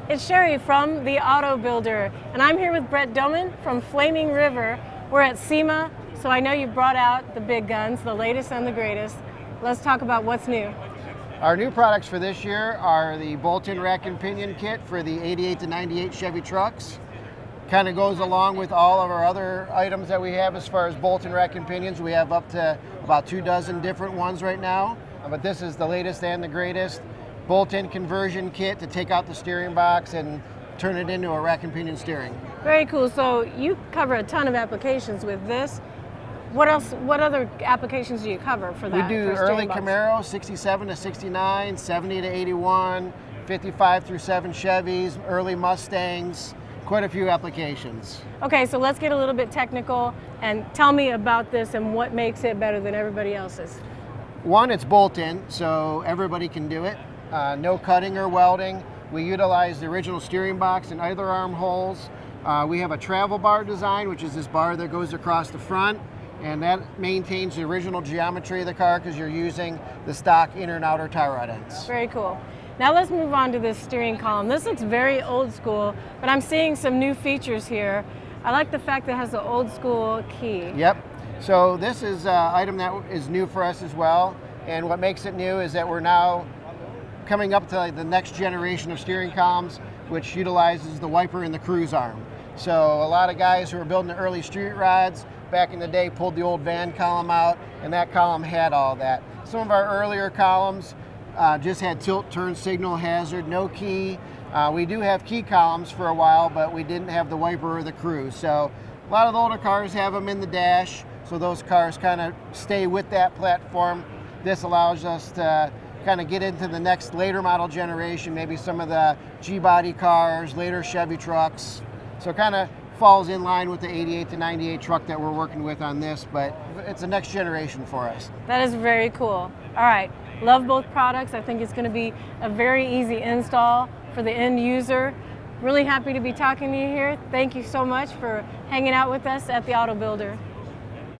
It's Sherry from the Auto Builder, and I'm here with Brett Domin from Flaming River. We're at SEMA, so I know you brought out the big guns, the latest and the greatest. Let's talk about what's new. Our new products for this year are the bolt-in rack and pinion kit for the 88 to 98 Chevy trucks. Kind of goes along with all of our other items that we have as far as bolt-in rack and pinions. We have up to about 24 different ones right now, but this is the latest and the greatest bolt-in conversion kit to take out the steering box and turn it into a rack and pinion steering. Very cool. So you cover a ton of applications with this. What else? What other applications do you cover for that? We do early Camaro, 67 to 69, 70 to 81, 55 through 7 Chevys, early Mustangs, quite a few applications. Okay, so let's get a little bit technical and tell me about this and what makes it better than everybody else's. One, it's bolt-in, so everybody can do it. No cutting or welding. We utilize the original steering box and either arm holes. We have a travel bar design, which is this bar that goes across the front, and that maintains the original geometry of the car because you're using the stock inner and outer tie rod ends. Very cool. Now let's move on to this steering column. This looks very old school, but I'm seeing some new features here. I like the fact that it has the old school key. Yep. So this is an item that is new for us as well, and what makes it new is that we're now coming up to the next generation of steering columns, which utilizes the wiper and the cruise arm. So a lot of guys who were building the early street rods back in the day pulled the old van column out, and that column had all that. Some of our earlier columns just had tilt, turn, signal, hazard, no key. We do have key columns for a while, but we didn't have the wiper or the cruise. So a lot of the older cars have them in the dash, so those cars kind of stay with that platform. This allows us to kind of get into the next later model generation, maybe some of the G-body cars, later Chevy trucks. So kind of falls in line with the 88 to 98 truck that we're working with on this, but it's the next generation for us. That is very cool. All right, love both products. I think it's going to be a very easy install for the end user. Really happy to be talking to you here. Thank you so much for hanging out with us at the Auto Builder.